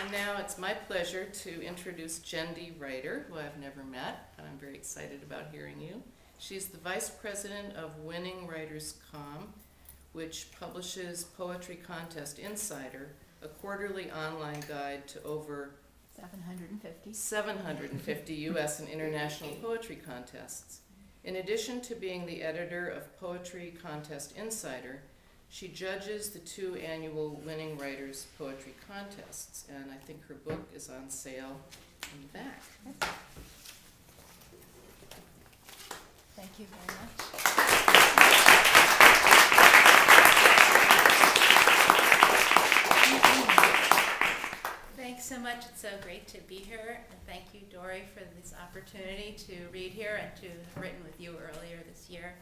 And now it's my pleasure to introduce Jendi Reiter, who I've never met, and I'm very excited about hearing you. She's the Vice President of Winning Writers Com, which publishes Poetry Contest Insider, a quarterly online guide to over 750 U.S. and international poetry contests. In addition to being the editor of Poetry Contest Insider, she judges the 2 annual Winning Writers poetry contests, and I think her book is on sale in the back. Thank you very much. Thanks so much. It's so great to be here, and thank you, Dory, for this opportunity to read here and to have written with you earlier this year.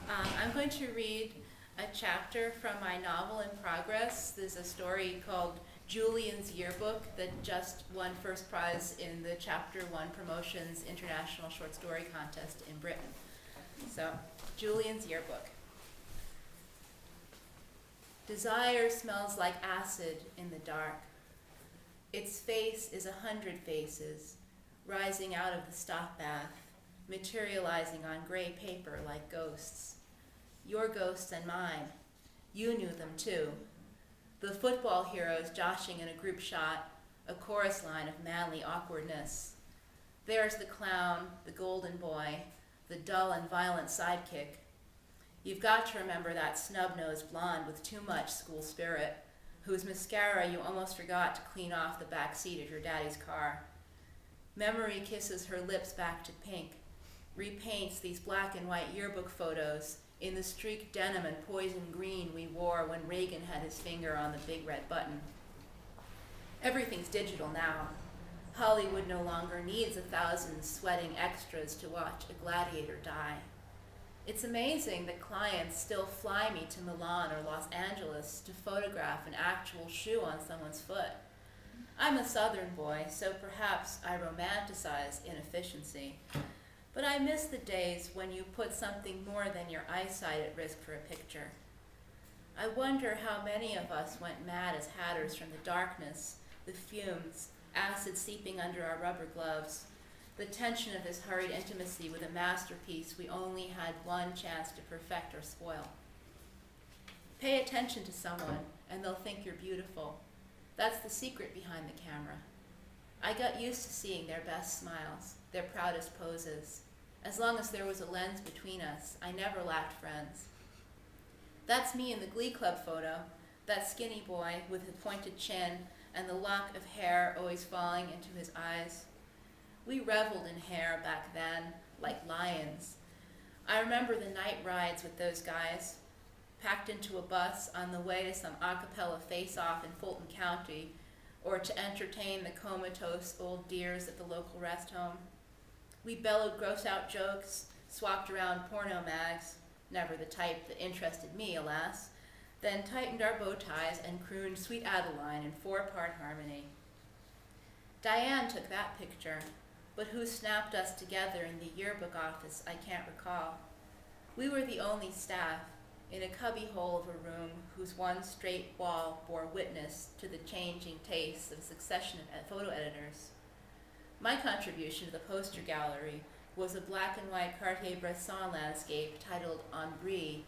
I'm going to read a chapter from my novel in progress. There's a story called Julian's Yearbook that just won first prize in the Chapter 1 Promotions International Short Story Contest in Britain. So, Julian's Yearbook. Desire smells like acid in the dark. Its face is 100 faces, rising out of the stop bath, materializing on gray paper like ghosts. Your ghosts and mine. You knew them too. The football heroes joshing in a group shot, a chorus line of manly awkwardness. There's the clown, the golden boy, the dull and violent sidekick. You've got to remember that snub-nosed blonde with too much school spirit, whose mascara you almost forgot to clean off the back seat of your daddy's car. Memory kisses her lips back to pink, repaints these black and white yearbook photos in the streaked denim and poison green we wore when Reagan had his finger on the big red button. Everything's digital now. Hollywood no longer needs 1,000 sweating extras to watch a gladiator die. It's amazing that clients still fly me to Milan or Los Angeles to photograph an actual shoe on someone's foot. I'm a Southern boy, so perhaps I romanticize inefficiency. But I miss the days when you put something more than your eyesight at risk for a picture. I wonder how many of us went mad as hatters from the darkness, the fumes, acid seeping under our rubber gloves, the tension of this hurried intimacy with a masterpiece we only had one chance to perfect or spoil. Pay attention to someone, and they'll think you're beautiful. That's the secret behind the camera. I got used to seeing their best smiles, their proudest poses. As long as there was a lens between us, I never lacked friends. That's me in the Glee Club photo, that skinny boy with the pointed chin and the lock of hair always falling into his eyes. We reveled in hair back then, like lions. I remember the night rides with those guys, packed into a bus on the way to some a cappella face-off in Fulton County, or to entertain the comatose old dears at the local rest home. We bellowed gross-out jokes, swapped around porno mags, never the type that interested me, alas, then tightened our bow ties and crooned Sweet Adeline in 4-part harmony. Diane took that picture, but who snapped us together in the yearbook office, I can't recall. We were the only staff in a cubbyhole of a room whose one straight wall bore witness to the changing tastes of a succession of photo editors. My contribution to the poster gallery was a black and white Cartier-Bresson landscape titled En Brie,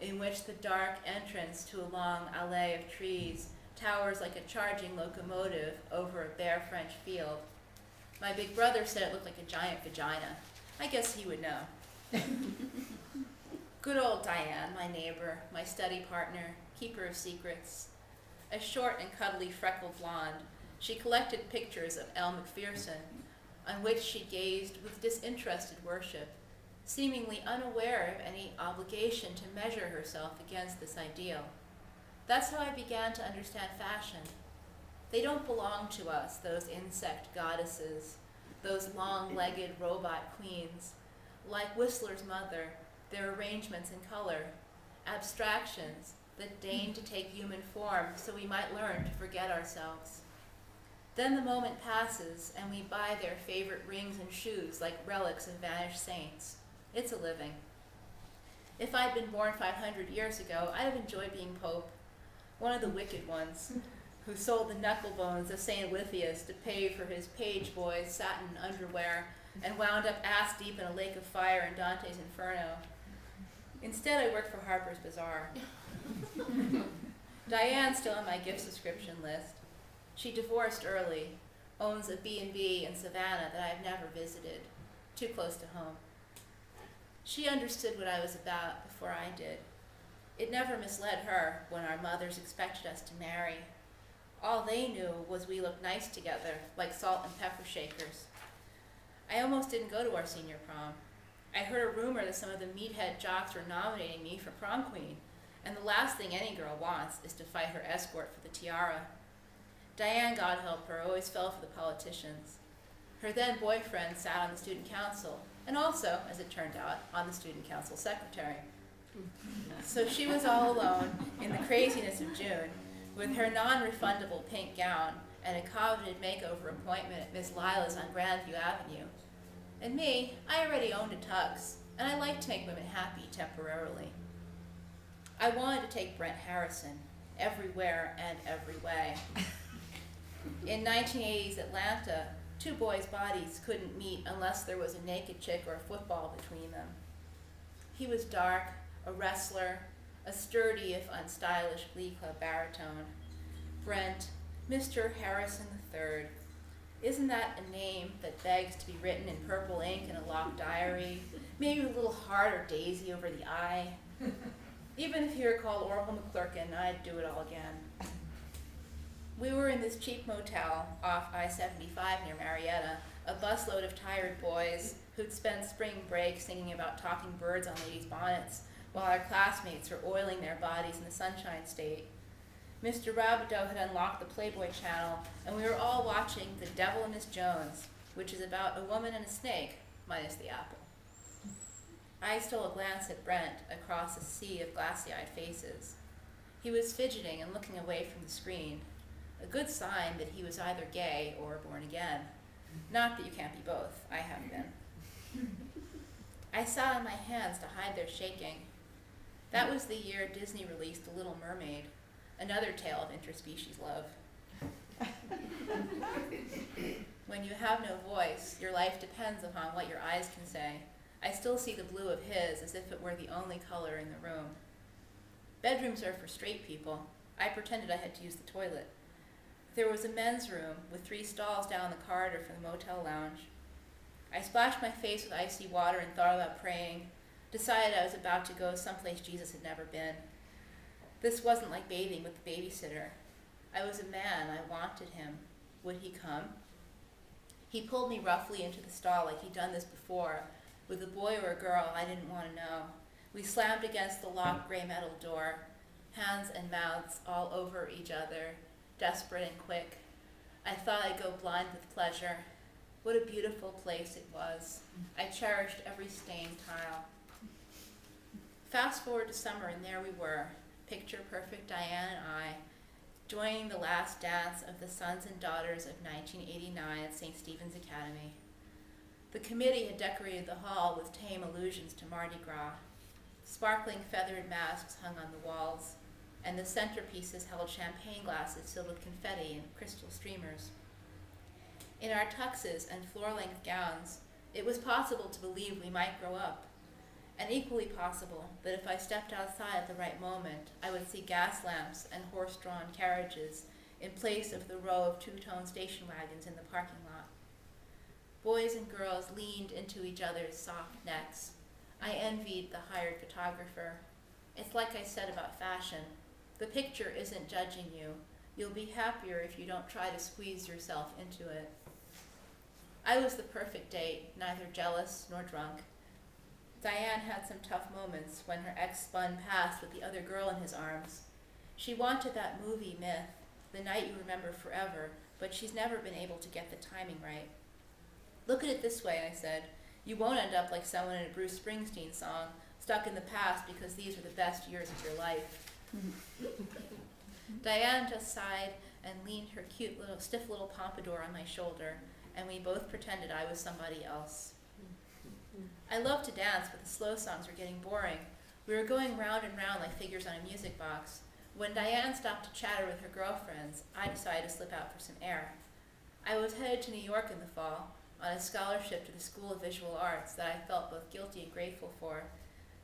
in which the dark entrance to a long allée of trees towers like a charging locomotive over a bare French field. My big brother said it looked like a giant vagina. I guess he would know. Good old Diane, my neighbor, my study partner, keeper of secrets. A short and cuddly freckled blonde, she collected pictures of Elle Macpherson, on which she gazed with disinterested worship, seemingly unaware of any obligation to measure herself against this ideal. That's how I began to understand fashion. They don't belong to us, those insect goddesses, those long-legged robot queens. Like Whistler's mother, their arrangements in color, abstractions that deign to take human form so we might learn to forget ourselves. Then the moment passes and we buy their favorite rings and shoes like relics of vanished saints. It's a living. If I'd been born 500 years ago, I'd have enjoyed being Pope, one of the wicked ones, who sold the knuckle bones of St. Lithius to pay for his page boy's satin underwear and wound up ass deep in a lake of fire in Dante's Inferno. Instead, I worked for Harper's Bazaar. Diane's still on my gift subscription list. She divorced early, owns a B&B in Savannah that I've never visited, too close to home. She understood what I was about before I did. It never misled her when our mothers expected us to marry. All they knew was we looked nice together, like salt and pepper shakers. I almost didn't go to our senior prom. I heard a rumor that some of the meathead jocks were nominating me for prom queen, and the last thing any girl wants is to fight her escort for the tiara. Diane, God help her, always fell for the politicians. Her then boyfriend sat on the student council, and also, as it turned out, on the student council secretary. So she was all alone in the craziness of June, with her non-refundable pink gown and a coveted makeover appointment at Miss Lila's on Grandview Avenue. And me, I already owned a tux, and I liked to make women happy temporarily. I wanted to take Brent Harrison everywhere and every way. In 1980s Atlanta, two boys' bodies couldn't meet unless there was a naked chick or a football between them. He was dark, a wrestler, a sturdy if unstylish Glee Club baritone. Brent, Mr. Harrison III. Isn't that a name that begs to be written in purple ink in a locked diary? Maybe a little heart or daisy over the I. Even if he were called Orville McClurkin, I'd do it all again. We were in this cheap motel off I-75 near Marietta, a busload of tired boys who'd spent spring break singing about talking birds on ladies' bonnets while our classmates were oiling their bodies in the Sunshine State. Mr. Rabideau had unlocked the Playboy channel, and we were all watching The Devil and Miss Jones, which is about a woman and a snake, minus the apple. I stole a glance at Brent across a sea of glassy-eyed faces. He was fidgeting and looking away from the screen, a good sign that he was either gay or born again. Not that you can't be both. I have been. I sat on my hands to hide their shaking. That was the year Disney released The Little Mermaid, another tale of interspecies love. When you have no voice, your life depends upon what your eyes can say. I still see the blue of his as if it were the only color in the room. Bedrooms are for straight people. I pretended I had to use the toilet. There was a men's room with 3 stalls down the corridor from the motel lounge. I splashed my face with icy water and thought about praying, decided I was about to go someplace Jesus had never been. This wasn't like bathing with the babysitter. I was a man. I wanted him. Would he come? He pulled me roughly into the stall like he'd done this before, with a boy or a girl I didn't want to know. We slammed against the locked gray metal door, hands and mouths all over each other, desperate and quick. I thought I'd go blind with pleasure. What a beautiful place it was. I cherished every stained tile. Fast forward to summer, and there we were, picture-perfect Diane and I, joining the last dance of the sons and daughters of 1989 at St. Stephen's Academy. The committee had decorated the hall with tame allusions to Mardi Gras. Sparkling feathered masks hung on the walls, and the centerpieces held champagne glasses filled with confetti and crystal streamers. In our tuxes and floor-length gowns, it was possible to believe we might grow up, and equally possible that if I stepped outside at the right moment, I would see gas lamps and horse-drawn carriages in place of the row of 2-tone station wagons in the parking lot. Boys and girls leaned into each other's soft necks. I envied the hired photographer. It's like I said about fashion. The picture isn't judging you. You'll be happier if you don't try to squeeze yourself into it. I was the perfect date, neither jealous nor drunk. Diane had some tough moments when her ex spun past with the other girl in his arms. She wanted that movie myth, the night you remember forever, but she's never been able to get the timing right. Look at it this way, I said. You won't end up like someone in a Bruce Springsteen song, stuck in the past because these are the best years of your life. Diane just sighed and leaned her cute stiff little pompadour on my shoulder, and we both pretended I was somebody else. I loved to dance, but the slow songs were getting boring. We were going round and round like figures on a music box. When Diane stopped to chatter with her girlfriends, I decided to slip out for some air. I was headed to New York in the fall on a scholarship to the School of Visual Arts that I felt both guilty and grateful for.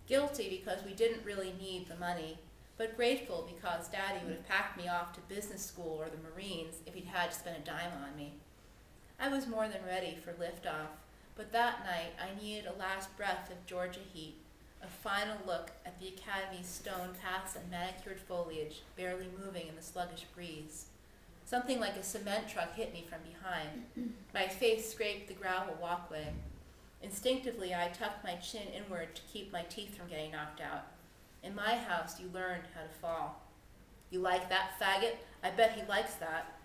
Guilty because we didn't really need the money, but grateful because Daddy would have packed me off to business school or the Marines if he'd had to spend a dime on me. I was more than ready for liftoff, but that night I needed a last breath of Georgia heat, a final look at the Academy's stone paths and manicured foliage barely moving in the sluggish breeze. Something like a cement truck hit me from behind. My face scraped the gravel walkway. Instinctively, I tucked my chin inward to keep my teeth from getting knocked out. In my house, you learned how to fall. You like that, faggot? I bet he likes that.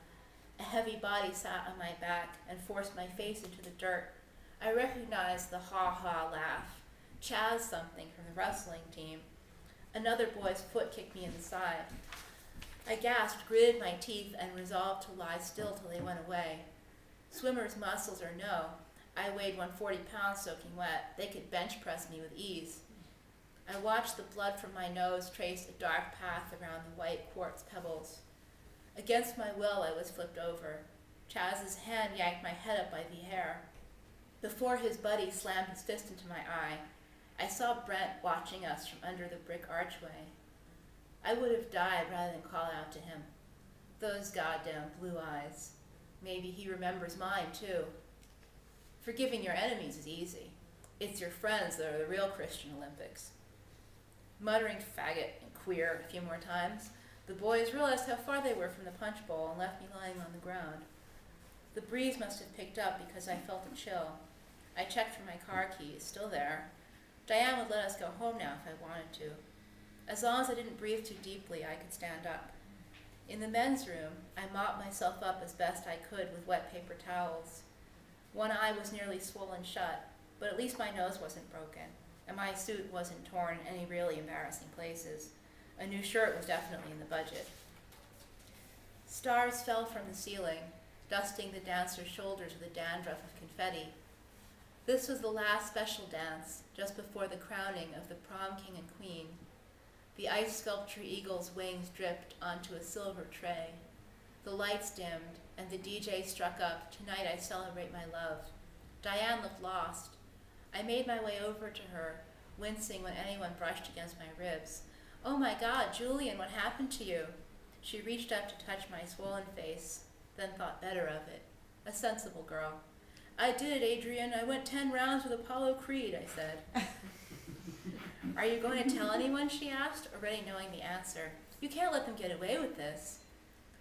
A heavy body sat on my back and forced my face into the dirt. I recognized the ha-ha laugh. Chaz something from the wrestling team. Another boy's foot kicked me in the side. I gasped, gritted my teeth, and resolved to lie still till they went away. Swimmer's muscles or no, I weighed 140 pounds soaking wet. They could bench press me with ease. I watched the blood from my nose trace a dark path around the white quartz pebbles. Against my will, I was flipped over. Chaz's hand yanked my head up by the hair. Before his buddy slammed his fist into my eye, I saw Brent watching us from under the brick archway. I would have died rather than call out to him. Those goddamn blue eyes. Maybe he remembers mine, too. Forgiving your enemies is easy. It's your friends that are the real Christian Olympics. Muttering faggot and queer a few more times, the boys realized how far they were from the punch bowl and left me lying on the ground. The breeze must have picked up because I felt a chill. I checked for my car keys, still there. Diane would let us go home now if I wanted to. As long as I didn't breathe too deeply, I could stand up. In the men's room, I mopped myself up as best I could with wet paper towels. One eye was nearly swollen shut, but at least my nose wasn't broken, and my suit wasn't torn in any really embarrassing places. A new shirt was definitely in the budget. Stars fell from the ceiling, dusting the dancers' shoulders with a dandruff of confetti. This was the last special dance, just before the crowning of the prom king and queen. The ice sculpture eagle's wings dripped onto a silver tray. The lights dimmed, and the DJ struck up, "Tonight I Celebrate My Love." Diane looked lost. I made my way over to her, wincing when anyone brushed against my ribs. "Oh my God, Julian, what happened to you?" She reached up to touch my swollen face, then thought better of it. A sensible girl. "I did it, Adrian. I went 10 rounds with Apollo Creed," I said. "Are you going to tell anyone?" she asked, already knowing the answer. "You can't let them get away with this."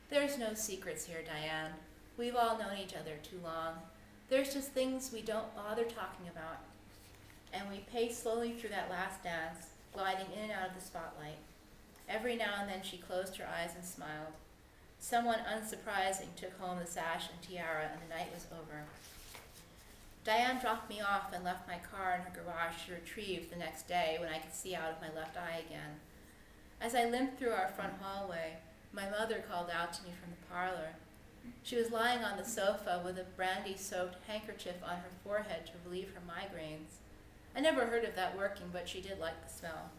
"There's no secrets here, Diane. We've all known each other too long. There's just things we don't bother talking about." And we paced slowly through that last dance, gliding in and out of the spotlight. Every now and then she closed her eyes and smiled. Someone unsurprising took home the sash and tiara, and the night was over. Diane dropped me off and left my car in her garage to retrieve the next day when I could see out of my left eye again. As I limped through our front hallway, my mother called out to me from the parlor. She was lying on the sofa with a brandy-soaked handkerchief on her forehead to relieve her migraines. I never heard of that working, but she did like the smell.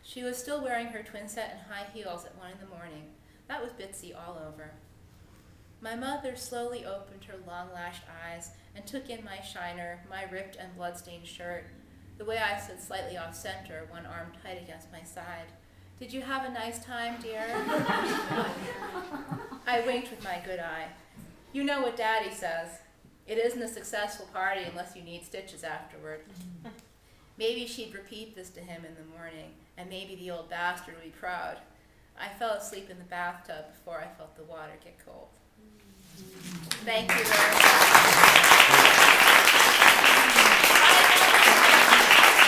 She was still wearing her twin set and high heels at 1 a.m. That was Bitsy all over. My mother slowly opened her long-lashed eyes and took in my shiner, my ripped and blood-stained shirt, the way I stood slightly off-center, one arm tight against my side. "Did you have a nice time, dear?" I winked with my good eye. "You know what Daddy says. It isn't a successful party unless you need stitches afterward." Maybe she'd repeat this to him in the morning, and maybe the old bastard would be proud. I fell asleep in the bathtub before I felt the water get cold. Thank you very much.